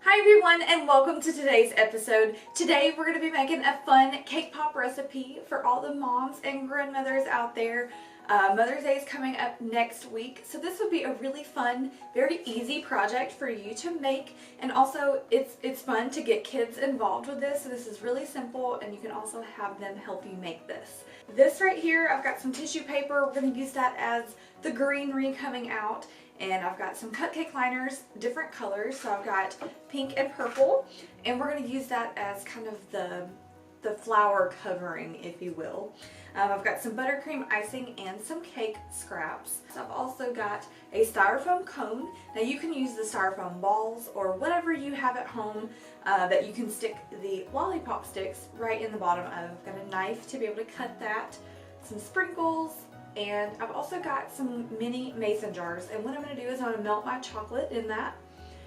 Hi everyone and welcome to today's episode. Today we're going to be making a fun cake pop recipe for all the moms and grandmothers out there. Mother's Day is coming up next week, so this would be a really fun, very easy project for you to make, and also it's fun to get kids involved with this. So this is really simple and you can also have them help you make this. This right here, I've got some tissue paper. We're going to use that as the greenery coming out. And I've got some cupcake liners, different colors. So I've got pink and purple, and we're going to use that as kind of the flower covering, if you will. I've got some buttercream icing and some cake scraps. So I've also got a styrofoam cone. Now you can use the styrofoam balls or whatever you have at home that you can stick the lollipop sticks right in the bottom of. I've got a knife to be able to cut that, some sprinkles, and I've also got some mini mason jars, and what I'm going to do is I'm going to melt my chocolate in that,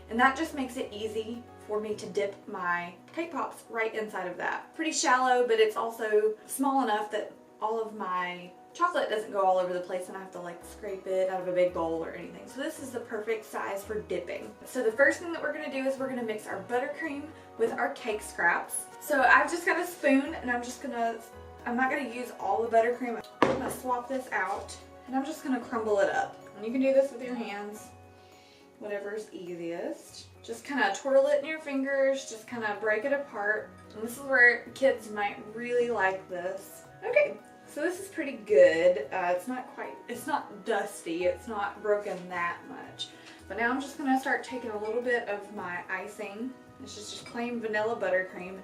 and that just makes it easy for me to dip my cake pops right inside of that. Pretty shallow, but it's also small enough that all of my chocolate doesn't go all over the place and I have to like scrape it out of a big bowl or anything. So this is the perfect size for dipping. So the first thing that we're going to do is we're going to mix our buttercream with our cake scraps. So I've just got a spoon and I'm not going to use all the buttercream. I'm going to swap this out and I'm just going to crumble it up. And you can do this with your hands, whatever's easiest. Just kind of twirl it in your fingers, just kind of break it apart. And this is where kids might really like this. Okay, so this is pretty good. It's not dusty, it's not broken that much. But now I'm just going to start taking a little bit of my icing. This is just plain vanilla buttercream.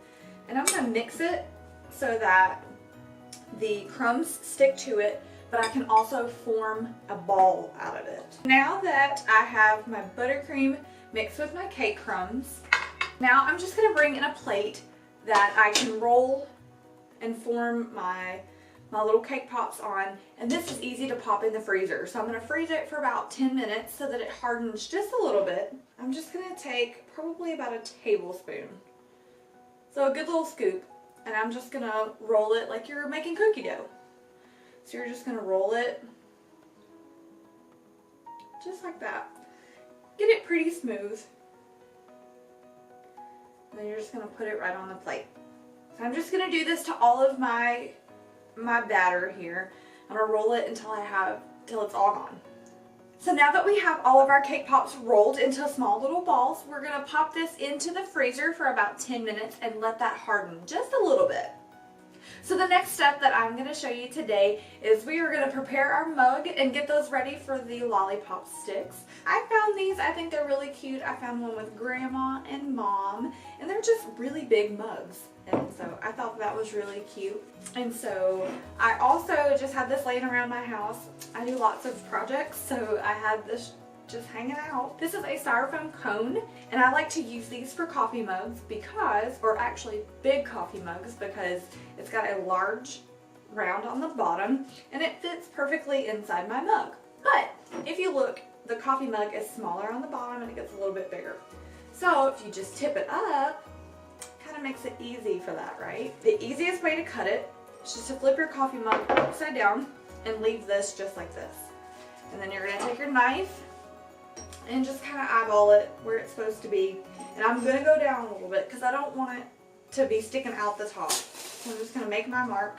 And I'm going to mix it so that the crumbs stick to it, but I can also form a ball out of it. Now that I have my buttercream mixed with my cake crumbs, now I'm just going to bring in a plate that I can roll and form my little cake pops on, and this is easy to pop in the freezer. So I'm going to freeze it for about 10 minutes so that it hardens just a little bit. I'm just going to take probably about a tablespoon, so a good little scoop. And I'm just going to roll it like you're making cookie dough. So you're just going to roll it just like that. Get it pretty smooth. And then you're just going to put it right on the plate. So I'm just going to do this to all of my batter here. I'm going to roll it until it's all gone. So now that we have all of our cake pops rolled into small little balls, we're going to pop this into the freezer for about 10 minutes and let that harden just a little bit. So the next step that I'm going to show you today is we are going to prepare our mug and get those ready for the lollipop sticks. I found these, I think they're really cute. I found one with grandma and mom, and they're just really big mugs. And so I thought that was really cute. And so I also just had this laying around my house. I do lots of projects, so I had this just hanging out. This is a styrofoam cone, and I like to use these for coffee mugs or actually big coffee mugs, because it's got a large round on the bottom and it fits perfectly inside my mug. But if you look, the coffee mug is smaller on the bottom and it gets a little bit bigger. So if you just tip it up, kind of makes it easy for that, right? The easiest way to cut it is just to flip your coffee mug upside down and leave this just like this. And then you're going to take your knife and just kind of eyeball it where it's supposed to be. And I'm going to go down a little bit because I don't want it to be sticking out the top. So I'm just going to make my mark.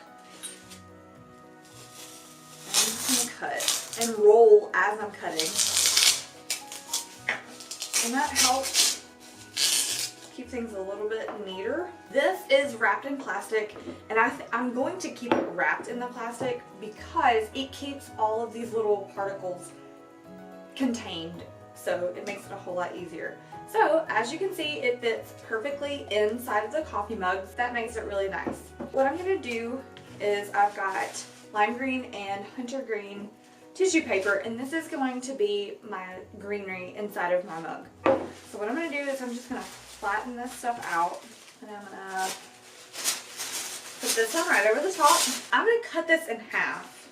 And I'm just going to cut and roll as I'm cutting. And that helps keep things a little bit neater. This is wrapped in plastic, and I'm going to keep it wrapped in the plastic because it keeps all of these little particles contained. So it makes it a whole lot easier. So as you can see, it fits perfectly inside of the coffee mugs. That makes it really nice. What I'm going to do is I've got lime green and hunter green tissue paper, and this is going to be my greenery inside of my mug. So what I'm going to do is I'm just going to flatten this stuff out, and I'm going to put this one right over the top. I'm going to cut this in half,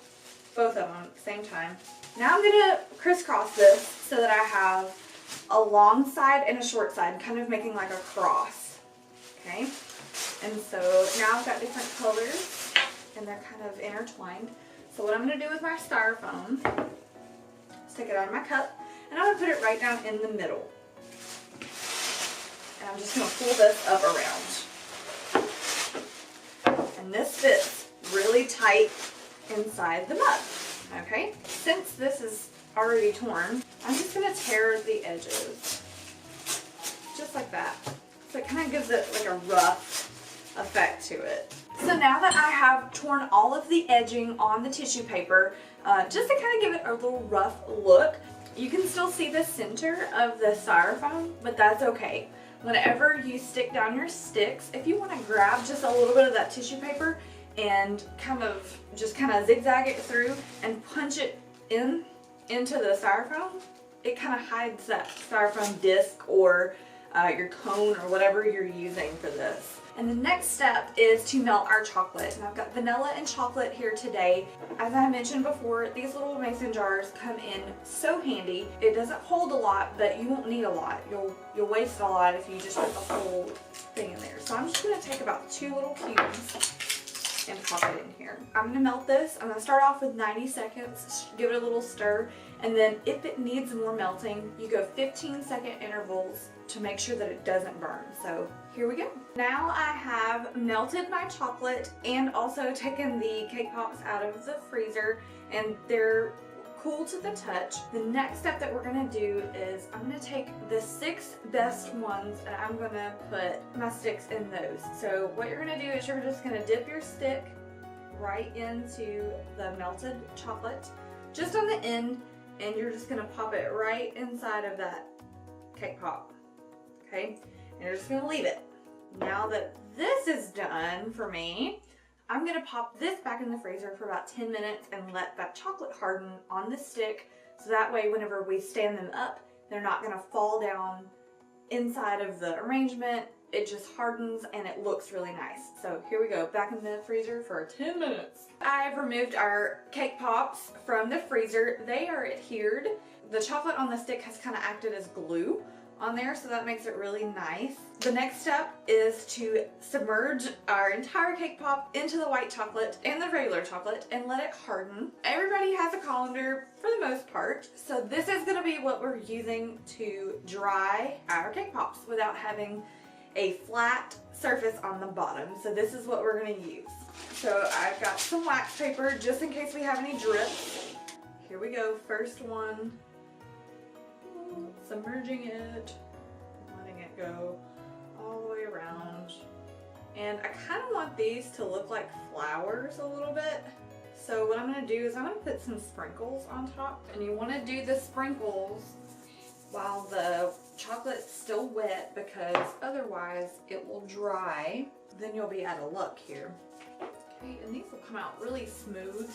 both of them at the same time. Now I'm going to crisscross this so that I have a long side and a short side, kind of making like a cross. Okay? And so now I've got different colors and they're kind of intertwined. So what I'm going to do with my styrofoam is take it out of my cup and I'm going to put it right down in the middle. And I'm just going to pull this up around. And this fits really tight inside the mug. Okay, since this is already torn, I'm just going to tear the edges. Just like that. So it kind of gives it like a rough effect to it. So now that I have torn all of the edging on the tissue paper, just to kind of give it a little rough look, you can still see the center of the styrofoam, but that's okay. Whenever you stick down your sticks, if you want to grab just a little bit of that tissue paper and kind of zigzag it through and punch it into the styrofoam, it kind of hides that styrofoam disc or your cone or whatever you're using for this. And the next step is to melt our chocolate. And I've got vanilla and chocolate here today. As I mentioned before, these little mason jars come in so handy. It doesn't hold a lot, but you won't need a lot. You'll waste a lot if you just put the whole thing in there. So I'm just gonna take about 2 little cubes and pop it in here. I'm gonna melt this. I'm gonna start off with 90 seconds, give it a little stir, and then if it needs more melting, you go 15-second intervals to make sure that it doesn't burn. So here we go. Now I have melted my chocolate and also taken the cake pops out of the freezer, and they're cool to the touch. The next step that we're gonna do is I'm gonna take the 6 best ones and I'm gonna put my sticks in those. So what you're gonna do is you're just gonna dip your stick right into the melted chocolate, just on the end, and you're just gonna pop it right inside of that cake pop. Okay, and you're just gonna leave it. Now that this is done for me, I'm gonna pop this back in the freezer for about 10 minutes and let that chocolate harden on the stick, so that way whenever we stand them up, they're not gonna fall down inside of the arrangement. It just hardens and it looks really nice. So here we go, back in the freezer for 10 minutes. I've removed our cake pops from the freezer. They are adhered. The chocolate on the stick has kind of acted as glue on there, so that makes it really nice. The next step is to submerge our entire cake pop into the white chocolate and the regular chocolate and let it harden. Everybody has a colander for the most part, so this is going to be what we're using to dry our cake pops without having a flat surface on the bottom. So this is what we're going to use. So I've got some wax paper just in case we have any drips. Here we go, first one. Submerging it, letting it go all the way around. And I kind of want these to look like flowers a little bit. So what I'm going to do is I'm going to put some sprinkles on top. And you want to do the sprinkles while the chocolate's still wet, because otherwise it will dry. Then you'll be out of luck here. Okay, and these will come out really smooth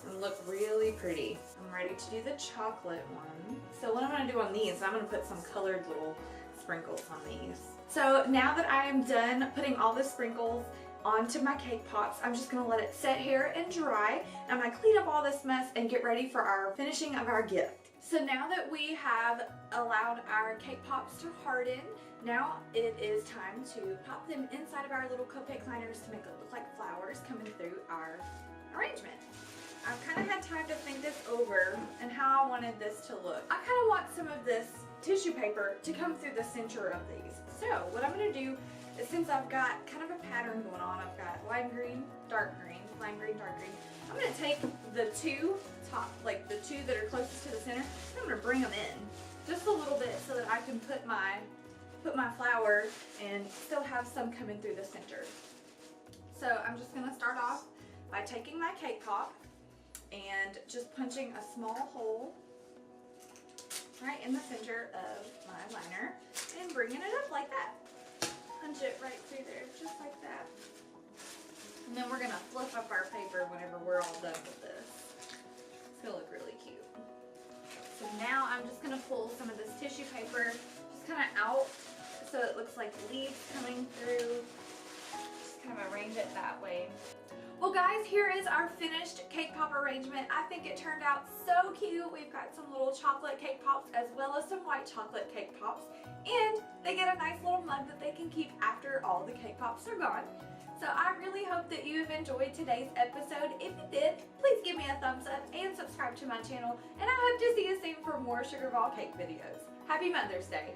and look really pretty. I'm ready to do the chocolate one. So what I'm going to do on these, I'm going to put some colored little sprinkles on these. So now that I am done putting all the sprinkles onto my cake pops, I'm just going to let it sit here and dry. I'm going to clean up all this mess and get ready for our finishing of our gift. So now that we have allowed our cake pops to harden, now it is time to pop them inside of our little cupcake liners to make it look like flowers coming through our arrangement. I've kind of had time to think this over and how I wanted this to look. I kind of want some of this tissue paper to come through the center of these. So what I'm going to do is, since I've got kind of a pattern going on, I've got lime green, dark green, lime green, dark green. I'm going to take the two top, like the two that are closest to the center, and I'm going to bring them in just a little bit so that I can put my flower and still have some coming through the center. So I'm just going to start off by taking my cake pop and just punching a small hole right in the center of my liner and bringing it up like that. Punch it right through there, just like that. And then we're going to flip up our paper whenever we're all done with this. It's going to look really cute. So now I'm just going to pull some of this tissue paper just kind of out so it looks like leaves coming through. Just kind of arrange it that way. Well guys, here is our finished cake pop arrangement. I think it turned out so cute. We've got some little chocolate cake pops as well as some white chocolate cake pops. And they get a nice little mug that they can keep after all the cake pops are gone. So I really hope that you have enjoyed today's episode. If you did, please give me a thumbs up and subscribe to my channel. And I hope to see you soon for more SugarVol cake videos. Happy Mother's Day!